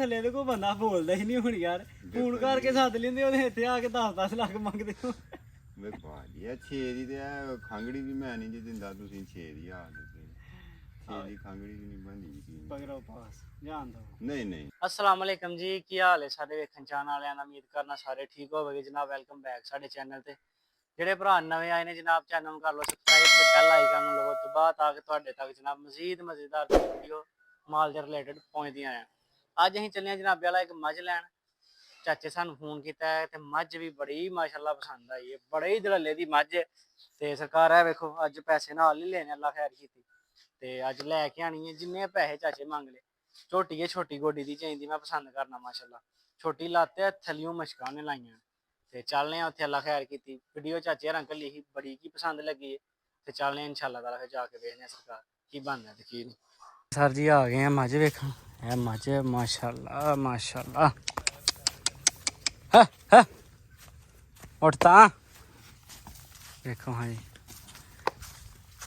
ਥੱਲੇ ਤੇ ਕੋਈ ਬੰਦਾ ਬੋਲਦਾ ਹੀ ਨਹੀਂ ਹੁਣ ਯਾਰ ਫੋਨ ਕਰਕੇ ਸੱਦ ਲੈਂਦੇ ਉਹਦੇ ਇੱਥੇ ਆ ਕੇ 10-10 ਲੱਖ ਮੰਗਦੇ ਹੋ ਵੇ ਭਾਜੀ ਇਹ 6 ਦੀ ਤੇ ਇਹ ਖੰਗੜੀ ਵੀ ਮੈਂ ਨਹੀਂ ਜੀ ਦਿੰਦਾ ਤੁਸੀਂ 6 ਦੀ ਆ ਦਿੱਤੇ 6 ਦੀ ਖੰਗੜੀ ਵੀ ਨਹੀਂ ਬੰਦੀ ਕੀ ਪਗਰੋ ਪਾਸ ਜਾਣ ਦੋ ਨਹੀਂ ਨਹੀਂ अस्सलाम वालेकुम जी की हाल है सारे वेखन चाहन वाले उम्मीद करना सारे ठीक होवे जनाब वेलकम बैक साडे चैनल ते ਜਿਹੜੇ ਭਰਾ ਨਵੇਂ ਆਏ ਨੇ ਜਨਾਬ ਚੈਨਲ ਨੂੰ ਕਰ ਲਓ ਸਬਸਕ੍ਰਾਈਬ ਤੇ ਬੈਲ ਆਈਕਨ ਨੂੰ ਲਵੋ ਦਬਾ ਤਾਂ ਕਿ ਤੁਹਾਡੇ ਤੱਕ ਜਨਾਬ ਮਜ਼ੀਦ ਮਜ਼ੇਦਾਰ ਵੀਡੀਓ ਮਾਲ ਦੇ ਰਿਲੇਟਡ ਪਹੁੰਚਦੀਆਂ ਆ ਅੱਜ ਅਸੀਂ ਚੱਲੇ ਆ ਜਨਾਬ ਵਾਲਾ ਇੱਕ ਮੱਝ ਲੈਣ ਚਾਚੇ ਸਾਨੂੰ ਫੋਨ ਕੀਤਾ ਹੈ ਤੇ ਮੱਝ ਵੀ ਬੜੀ ਮਾਸ਼ਾਅੱਲਾ ਪਸੰਦ ਆਈ ਹੈ ਬੜੇ ਹੀ ਦਲੱਲੇ ਦੀ ਮੱਝ ਤੇ ਸਰਕਾਰ ਹੈ ਵੇਖੋ ਅੱਜ ਪੈਸੇ ਨਾਲ ਹੀ ਲੈਣੇ ਅੱਲਾ ਖੈਰ ਕੀਤੀ ਤੇ ਅੱਜ ਲੈ ਕੇ ਆਣੀ ਹੈ ਜਿੰਨੇ ਪੈਸੇ ਚਾਚੇ ਮੰਗ ਲਏ ਝੋਟੀ ਹੈ ਛੋਟੀ ਗੋਡੀ ਦੀ ਚਾਹੀਦੀ ਮੈਂ ਪਸੰਦ ਕਰਨਾ ਮਾਸ਼ਾਅੱਲਾ ਛੋਟੀ ਲੱਤ ਹੈ ਥੱਲਿਓਂ ਮਸ਼ਕਾਂ ਨੇ ਲਾਈਆਂ ਤੇ ਚੱਲਨੇ ਆ ਉੱਥੇ ਅੱਲਾ ਖੈਰ ਕੀਤੀ ਵੀਡੀਓ ਚਾਚੇ ਹਰਾਂ ਕੱਲੀ ਹੀ ਬੜੀ ਕੀ ਪਸੰਦ ਲੱਗੀ ਹੈ ਤੇ ਚੱਲਨੇ ਆ ਇਨਸ਼ਾਅੱਲਾ ਤਾਲਾ ਫਿਰ ਜਾ ਕੇ ਵੇਖਦੇ ਆ ਸਰਕਾਰ ਕੀ ਬਣਦਾ ਤੇ ਕੀ ਨਹੀਂ ਸਰ ਜੀ ਆ ਗਏ ਆ ਮੱਝ ਵੇਖਣ ਇਹ ਮੱਝ ਮਾਸ਼ਾਅੱਲਾ ਮਾਸ਼ਾਅੱਲਾ ਹਾਂ ਉੱਠਤਾ ਵੇਖੋ ਹਾਂ ਜੀ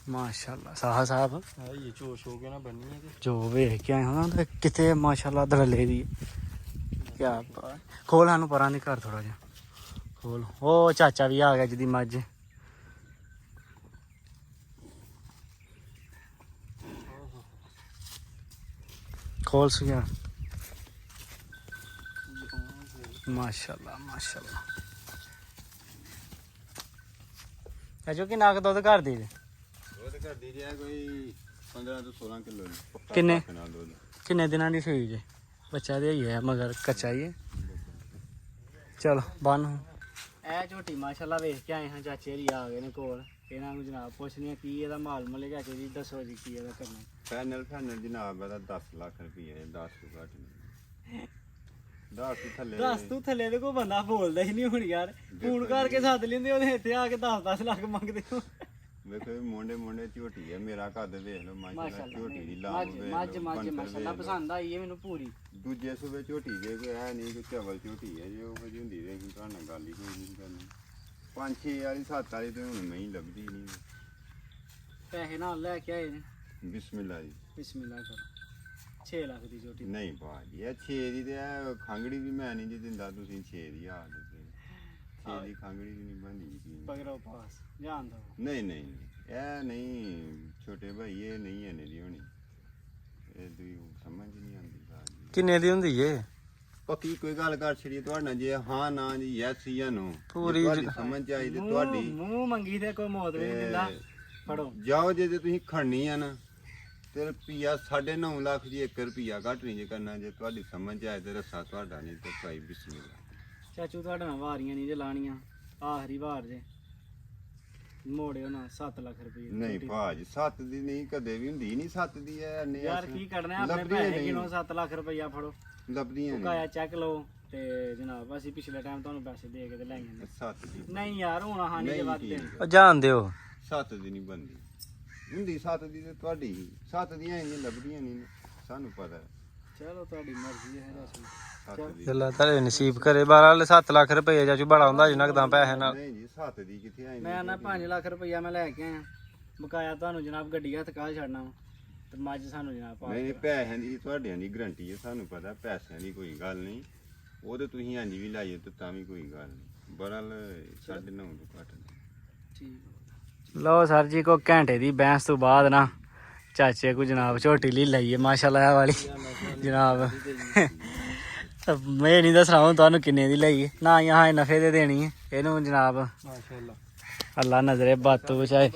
ਮਾਸ਼ਾਅੱਲਾ ਸਾਹਾ ਸਾਹਿਬ ये जोश हो गया ना बननी है ਜੋ ਵੇਖ ਕੇ ਆਏ ਹਾਂ ਤੇ ਕਿਤੇ ਮਾਸ਼ਾਅੱਲਾ ਦਰਲੇ ਦੀ ਕੀ ਬਾਤ ਖੋਲ ਸਾਨੂੰ ਪਰਾਂ ਦੀ ਘਰ ਥੋੜਾ ਜਿਹਾ ਖੋਲ ਉਹ ਚਾਚਾ ਵੀ ਆ ਗਿਆ ਜਿਹਦੀ ਮੱਝ ਖੋਲ ਸੁਆ ਮਾਸ਼ਾਅੱਲਾ ਮਾਸ਼ਾਅੱਲਾ ਚਾਚੋ ਕਿ ਨਾਕ ਦੁੱਧ ਘਰ ਦੀ ਉਹ ਤੇ ਕਰਦੀ ਰਿਹਾ ਕੋਈ 15 ਤੋਂ 16 ਕਿਲੋ ਕਿੰਨੇ ਨਾਲ ਦੁੱਧ ਕਿੰਨੇ ਦਿਨਾਂ ਦੀ ਸੂਈ ਜੇ ਬੱਚਾ ਦੇ ਹੀ ਹੈ ਮਗਰ ਕੱਚਾ ਹੀ ਹੈ ਚਲੋ ਬੰਨ ਇਹ ਝੋਟੀ ਮਾਸ਼ਾਅੱਲਾ ਵੇਖ ਕੇ ਆਏ ਹਾਂ ਚਾਚੇ ਜੀ ਆ ਗਏ ਨੇ ਕੋਲ ਇਹਨਾਂ ਨੂੰ ਜਨਾਬ ਪੁੱਛਦੇ ਆ ਕੀ ਇਹਦਾ ਮਾਲ ਮਲੇ ਚਾਚੇ ਜੀ ਦੱਸੋ ਜੀ ਕੀ ਇਹਦਾ ਕਰਨਾ ਫਾਈਨਲ ਜਨਾਬ ਇਹਦਾ 10 ਲੱਖ ਰੁਪਏ 10 ਤੋਂ ਘੱਟ ਨਹੀਂ 10 ਤੋਂ ਥੱਲੇ ਦੱਸ ਤੂੰ ਥੱਲੇ ਤੇ ਕੋਈ ਬੰਦਾ ਬੋਲਦਾ ਹੀ ਨਹੀਂ ਹੁਣ ਯਾਰ ਫੋਨ ਕਰਕੇ ਸੱਦ ਲੈਂਦੇ ਉਹਦੇ ਇੱਥੇ ਆ ਕੇ 10-10 ਲੱਖ ਮੰਗਦੇ ਹੋ ਵੇਖੋ ਮੁੰਡੇ ਝੋਟੀ ਹੈ ਮੇਰਾ ਕੱਦ ਵੇਖ ਲਓ ਮਾਸ਼ਾਅੱਲਾ ਝੋਟੀ ਦੀ ਲਾਮ ਮੱਝ ਮਾਸ਼ਾਅੱਲਾ ਪਸੰਦ ਆਈ ਹੈ ਮੈਨੂੰ ਪੂਰੀ ਦੂਜੇ ਸੂਬੇ ਝੋਟੀ ਜੇ ਕੋਈ ਹੈ ਨਹੀਂ ਕੋਈ ਚਵਲ ਝੋਟੀ ਹੈ ਜੇ ਉਹ ਜਿਹੀ ਹੁੰਦੀ ਰਹੇਗੀ ਤੁਹਾਡੇ ਨਾਲ ਗੱਲ ਹੀ ਕੋਈ ਨਹੀਂ ਕਰਨੀ 5-6 ਵਾਲੀ 7 ਵਾਲੀ ਤੇ ਹੁਣ ਨਹੀਂ ਲੱਭਦੀ ਨਹੀਂ ਪੈਸੇ ਨਾਲ ਲੈ ਕੇ ਆਏ ਨੇ ਬਿਸਮਿਲ੍ਲਾ ਜੀ ਬਿਸਮਿਲ੍ਲਾ ਕਰੋ 6 ਲੱਖ ਦੀ ਝੋਟੀ ਨਹੀਂ ਭਾਜੀ ਇਹ 6 ਦੀ ਤੇ ਇਹ ਖੰਗੜੀ ਵੀ ਮੈਂ ਨਹੀਂ ਜੀ ਦਿੰਦਾ ਤੁਸੀਂ 6 ਦੀ ਆ ਦਿੱਤੇ 6 ਦੀ ਖੰਗੜੀ ਵੀ ਨਹੀਂ ਬੰਦੀ ਕੀ ਪਗਰੋ ਪਾਸ ਜਾਣ ਦੋ ਨਹੀਂ ਇਹ ਨਹੀਂ ਛੋਟੇ ਭਾਈ ਇਹ ਨਹੀਂ ਇਹਨੇ ਦੀ ਹੋਣੀ ਇਹ ਦੀ ਸਮਝ ਨਹੀਂ ਆਉਂਦੀ ਭਾਜੀ किन्ने दी हुंदी ये ਪੱਕੀ ਕੋਈ ਗੱਲ ਕਰ ਛੜੀ ਤੁਹਾਡਾ ਜੇ ਹਾਂ ਨਾ ਜੀ ਯੈਸ ਜਾਂ ਨੋ ਪੂਰੀ ਸਮਝ ਆਈ ਤੇ ਤੁਹਾਡੀ ਮੂੰਹ ਮੰਗੀ ਤੇ ਕੋਈ ਮੌਤ ਵੀ ਨਹੀਂ ਦਿੰਦਾ ਫੜੋ ਜਾਓ ਜੇ ਤੁਸੀਂ ਖੜਨੀ ਆ ਨਾ ਤੇ ਰੁਪਿਆ 9.5 ਲੱਖ ਜੀ 1 ਰੁਪਿਆ ਘੱਟ ਨਹੀਂ ਜੇ ਕਰਨਾ ਜੇ ਤੁਹਾਡੀ ਸਮਝ ਆਏ ਤੇ ਰਸਾ ਤੁਹਾਡਾ ਨਹੀਂ ਤੇ ਭਾਈ ਬਿਸਮਿਲ੍ਲਾ ਚਾਚੂ ਤੁਹਾਡੇ ਨਾਲ ਵਾਰੀਆਂ ਨਹੀਂ ਜੇ ਲਾਣੀਆਂ ਆਖਰੀ ਵਾਰ ਜੇ ਮੋੜਿਓ ਨਾ 7 ਲੱਖ ਰੁਪਏ ਨਹੀਂ ਭਾਜ 7 ਦੀ ਨਹੀਂ ਕਦੇ ਵੀ ਹੁੰਦੀ ਨਹੀਂ 7 ਦੀ ਐ ਇੰਨੇ ਯਾਰ ਕੀ ਕਰਨਾ ਹੈ, ਆਪਣੇ ਪੈਸੇ ਗਿਣੋ 7 ਲੱਖ ਰੁਪਇਆ ਫੜੋ ਲੱਭਦੀਆਂ ਨਹੀਂ ਕਾਇਆ ਚੈੱਕ ਲਓ ਤੇ ਜਨਾਬ ਅਸੀਂ ਪਿਛਲੇ ਟਾਈਮ ਤੁਹਾਨੂੰ ਪੈਸੇ ਦੇ ਕੇ ਤੇ ਲੈ ਗਏ ਨੇ 7 ਦੀ ਨਹੀਂ ਯਾਰ ਹੁਣ ਹਾਨੀ ਦੇ ਵੱਧ ਦੇਣ ओ जान दियो 7 ਦੀ ਨਹੀਂ ਬੰਦੀ ਹੁੰਦੀ 7 ਦੀ ਤੇ ਤੁਹਾਡੀ 7 ਦੀਆਂ ਇੰਨੀਆਂ ਲੱਭਦੀਆਂ ਨਹੀਂ ਸਾਨੂੰ ਪਤਾ ਚਲੋ ਤੁਹਾਡੀ ਮਰਜ਼ੀ ਹੈ ਦੱਸੋ 7 ਦੀ अल्लाह ताले नसीब करे 12 7 लाख रुपए चाचू बड़ा हुंदा जी नकदां पैसे नाल ਨਹੀਂ ਜੀ 7 ਦੀ ਕਿੱਥੇ ਆਈ ਮੈਂ ਨਾ 5 ਲੱਖ ਰੁਪਇਆ ਮੈਂ ਲੈ ਕੇ ਆਇਆ ਬਕਾਇਆ ਤੁਹਾਨੂੰ ਜਨਾਬ ਗੱਡੀ ਹੱਥ ਕਾਹ ਛੱਡਣਾ ਵਾ ਤੇ ਮੱਝ ਸਾਨੂੰ ਜਨਾਬ ਪਾ ਨਹੀਂ ਪੈਸਿਆਂ ਦੀ ਤੁਹਾਡਿਆਂ ਦੀ ਗਰੰਟੀ ਹੈ ਸਾਨੂੰ ਪਤਾ ਪੈਸਿਆਂ ਦੀ ਕੋਈ ਗੱਲ ਨਹੀਂ ਉਹ ਤੇ ਤੁਸੀਂ ਹਾਂਜੀ ਵੀ ਲਾਈਏ ਤੇ ਤਾਂ ਵੀ ਕੋਈ ਗੱਲ ਨਹੀਂ ਬਰਲ 9.5 ਤੋਂ ਘੱਟ ਨਹੀਂ ਠੀਕ ਲਓ ਸਰ ਜੀ ਕੋ ਘੰਟੇ ਦੀ ਬਹਿਸ ਤੋਂ ਬਾਅਦ ਨਾ ਚਾਚੇ ਕੋ ਜਨਾਬ ਝੋਟੀ ਲਈ ਲਈਏ ਮਾਸ਼ਾਅੱਲਾ ਵਾਲੀ ਜਨਾਬ ਮੈਂ ਨਹੀਂ ਦੱਸਣਾ ਹੁਣ ਤੁਹਾਨੂੰ ਕਿੰਨੇ ਦੀ ਲਈ ਨਾ यहाँ ਨਫੇ ਦੇ ਦੇਣੀ ਹੈ ਇਹਨੂੰ ਜਨਾਬ ਮਾਸ਼ਾਅੱਲਾ ਅੱਲਾ ਨਜ਼ਰੇ ਬਾਤੋਂ ਬਚਾਏ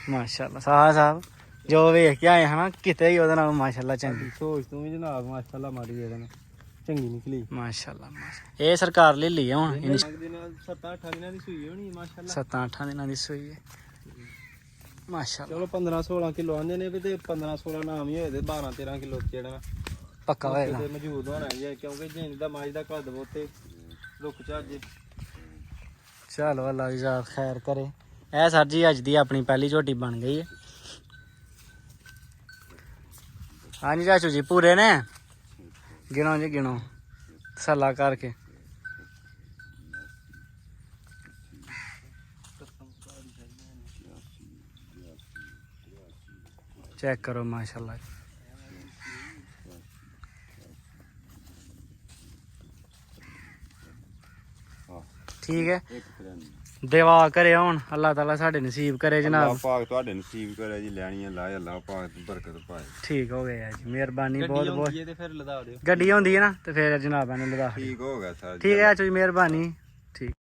ਮਾਸ਼ਾਅੱਲਾ ਸਾਹਾ ਸਾਹਿਬ ਜੋ ਵੇਖ ਕੇ ਆਏ ਹਨਾ ਕਿਤੇ ਹੀ ਉਹਦੇ ਨਾਲ ਮਾਸ਼ਾਅੱਲਾ ਚੰਗੀ ਸੋਚ ਤੂੰ ਵੀ ਜਨਾਬ ਮਾਸ਼ਾਅੱਲਾ ਮਾੜੀ ਇਹਦੇ ਨਾਲ ਚੰਗੀ ਨਿਕਲੀ ਮਾਸ਼ਾਅੱਲਾ ਇਹ ਸਰਕਾਰ ਲਈ ਲਈ ਹੁਣ 7-8 ਦਿਨਾਂ ਦੀ ਸੂਈ ਹੋਣੀ ਮਾਸ਼ਾਅੱਲਾ 7-8 ਦਿਨਾਂ ਦੀ ਸੂਈ ਹੈ ਮਾਸ਼ਾਅੱਲਾ ਚਲੋ 15-16 ਕਿਲੋ ਆਂਦੇ ਨੇ ਵੀ ਤੇ 15-16 ਨਾਮ ਹੀ ਹੋਏ ਤੇ 12-13 ਕਿਲੋ ਜਿਹੜਾ ਪੱਕਾ ਹੋਏਗਾ ਤੇ ਮੌਜੂਦ ਹੋਣਾ ਜੀ ਕਿਉਂਕਿ ਜਿੰਨ ਦਾ ਮਾਜ ਦਾ ਘਰ ਬਹੁਤੇ ਰੁਕ ਚਾਜੇ ਚਲੋ ਅੱਲਾ ਜੀ ਖੈਰ ਕਰੇ ਇਹ ਸਰ ਜੀ ਅੱਜ ਦੀ ਆਪਣੀ ਪਹਿਲੀ ਝੋਟੀ ਬਣ ਗਈ ਹੈ ਹਾਂਜੀ ਚਾਚੂ ਜੀ ਪੂਰੇ ਨੇ ਗਿਣੋ ਜੀ ਗਿਣੋ ਸੱਲਾ ਕਰਕੇ ਚੈੱਕ ਕਰੋ ਮਾਸ਼ਾਅੱਲਾ ਠੀਕ ਹੈ 193 ਦੁਆ ਕਰੇ ਹੁਣ ਅੱਲਾਹ ਤਾਲਾ ਸਾਡੇ ਨਸੀਬ ਕਰੇ ਅੱਲਾਹ ਜਨਾਬ। ਪਾਕ ਤੁਹਾਡੇ ਨਸੀਬ ਕਰੇ ਜੀ, ਲੈਣੀਆਂ ਲਾਏ ਅੱਲਾਹ ਪਾਕ ਦੀ ਬਰਕਤ ਪਾਏ। ਠੀਕ ਹੋ ਗਿਆ ਜੀ, ਮਿਹਰਬਾਨੀ ਬਹੁਤ ਬਹੁਤ। ਤੇ ਫਿਰ ਲਦਾ ਦਿਓ। ਗੱਡੀ ਹੁੰਦੀ ਹੈ ਨਾ ਤੇ ਫਿਰ ਜਨਾਬਾਂ ਨੂੰ ਲਦਾ ਠੀਕ ਹੋ ਗਿਆ ਸਰ। ਠੀਕ ਹੈ ਜੀ, ਮਿਹਰਬਾਨੀ।